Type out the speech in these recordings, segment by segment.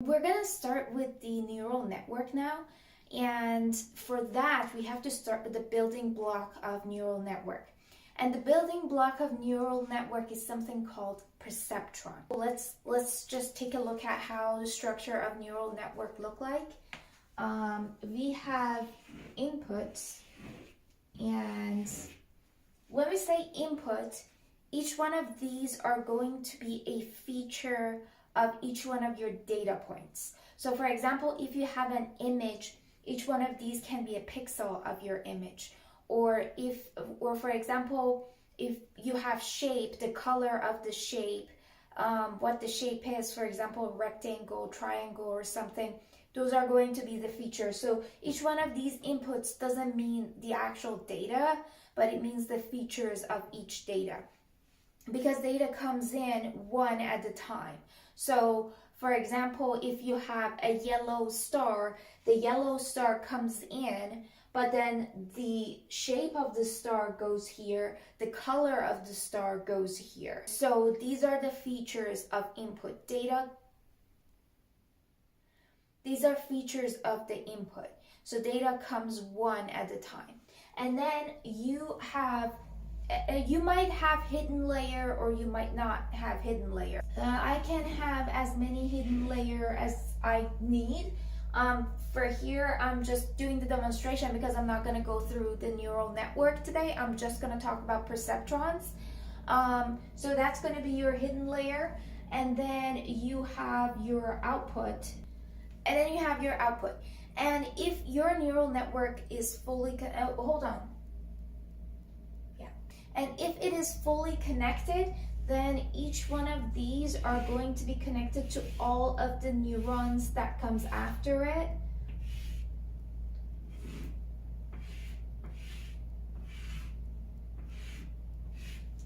We're going to start with the neural network now. And for that, we have to start with the building block of neural network. And the building block of neural network is something called perceptron. Let's just take a look at how the structure of neural network look like. We have inputs, and when we say input, each one of these are going to be a feature of each one of your data points. So for example, if you have an image, each one of these can be a pixel of your image. Or for example, if you have shape, the color of the shape, what the shape is, for example, rectangle, triangle, or something, those are going to be the features. So each one of these inputs doesn't mean the actual data, but it means the features of each data. Because data comes in one at a time. So for example, if you have a yellow star, the yellow star comes in, but then the shape of the star goes here, the color of the star goes here. So these are the features of input data. These are features of the input. So data comes one at a time. And then you might have hidden layer, or you might not have hidden layer. I can have as many hidden layer as I need. For here, I'm just doing the demonstration because I'm not going to go through the neural network today. I'm just going to talk about perceptrons. So that's going to be your hidden layer. And then you have your output. And if your neural network is fully, And if it is fully connected, then each one of these are going to be connected to all of the neurons that comes after it.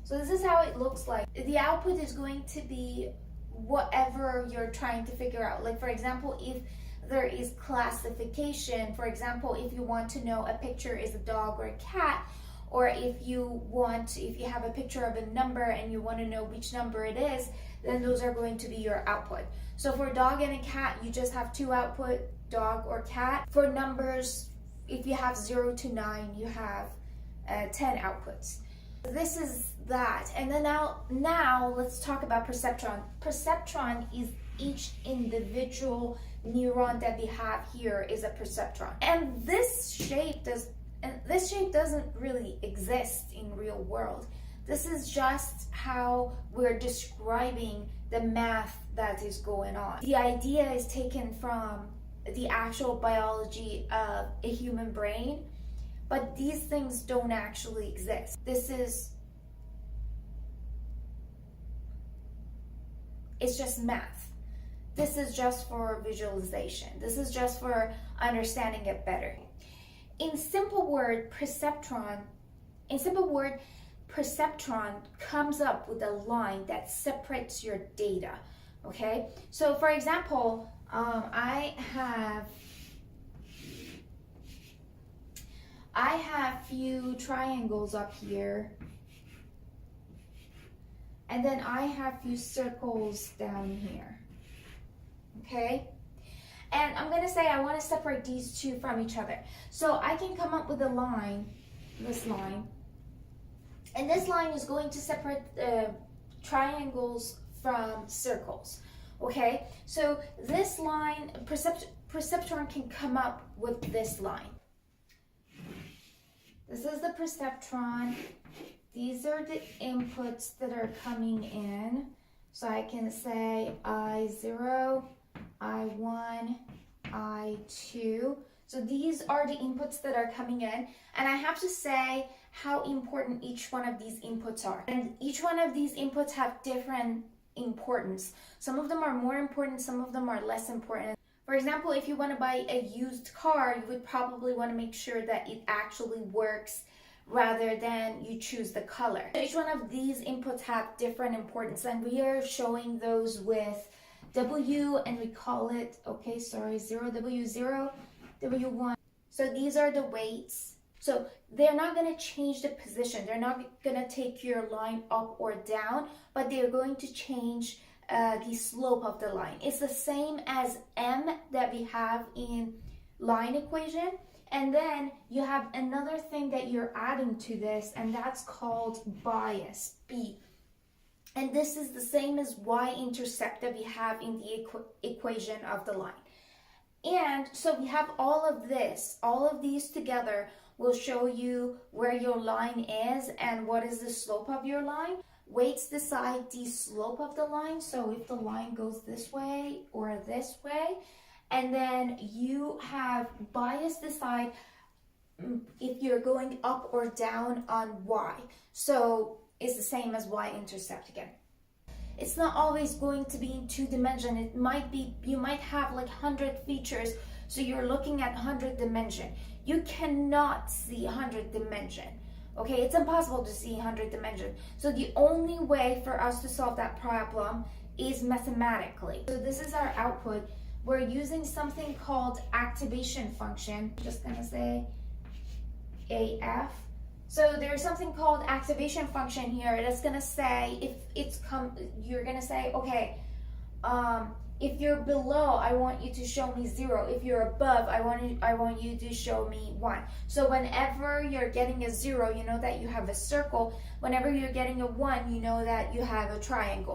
So this is how it looks like. The output is going to be whatever you're trying to figure out. Like for example, if there is classification, for example, if you want to know a picture is a dog or a cat, or if you have a picture of a number and you want to know which number it is, then those are going to be your output. So for dog and a cat, you just have two output, dog or cat. For numbers, if you have 0 to 9, you have 10 outputs. This is that. And then now let's talk about perceptron. Perceptron is each individual neuron that we have here is a perceptron. And this shape doesn't really exist in real world. This is just how we're describing the math that is going on. The idea is taken from the actual biology of a human brain, but these things don't actually exist. It's just math. This is just for visualization. This is just for understanding it better. In simple word, perceptron comes up with a line that separates your data. Okay, so for example, I have few triangles up here, and then I have few circles down here. Okay. And I'm going to say I want to separate these two from each other. So I can come up with a line, this line. And this line is going to separate triangles from circles. Okay? So this line, perceptron can come up with this line. This is the perceptron. These are the inputs that are coming in. So I can say I0, I1, I2. So these are the inputs that are coming in, and I have to say how important each one of these inputs are. And each one of these inputs have different importance. Some of them are more important, some of them are less important. For example, if you want to buy a used car, you would probably want to make sure that it actually works rather than you choose the color. Each one of these inputs have different importance, and we are showing those with W, and we call it, 0W0, W1. So these are the weights. So they're not going to change the position. They're not going to take your line up or down, but they're going to change the slope of the line. It's the same as m that we have in line equation. And then you have another thing that you're adding to this, and that's called bias, B. And this is the same as y-intercept that we have in the equation of the line. And so we have all of this, all of these together will show you where your line is and what is the slope of your line. Weights decide the slope of the line. So if the line goes this way or this way, and then you have bias decide if you're going up or down on y. So it's the same as y-intercept again. It's not always going to be in 2-dimension. It might be, you might have like 100 features, so you're looking at 100 dimension. You cannot see 100 dimension. Okay, it's impossible to see 100 dimension. So the only way for us to solve that problem is mathematically. So this is our output. We're using something called activation function. I'm just gonna say AF. So there's something called activation function here that's gonna say if it's you're gonna say, okay, if you're below, I want you to show me 0. If you're above, I want you to show me 1. So whenever you're getting a 0, you know that you have a circle. Whenever you're getting a 1, you know that you have a triangle.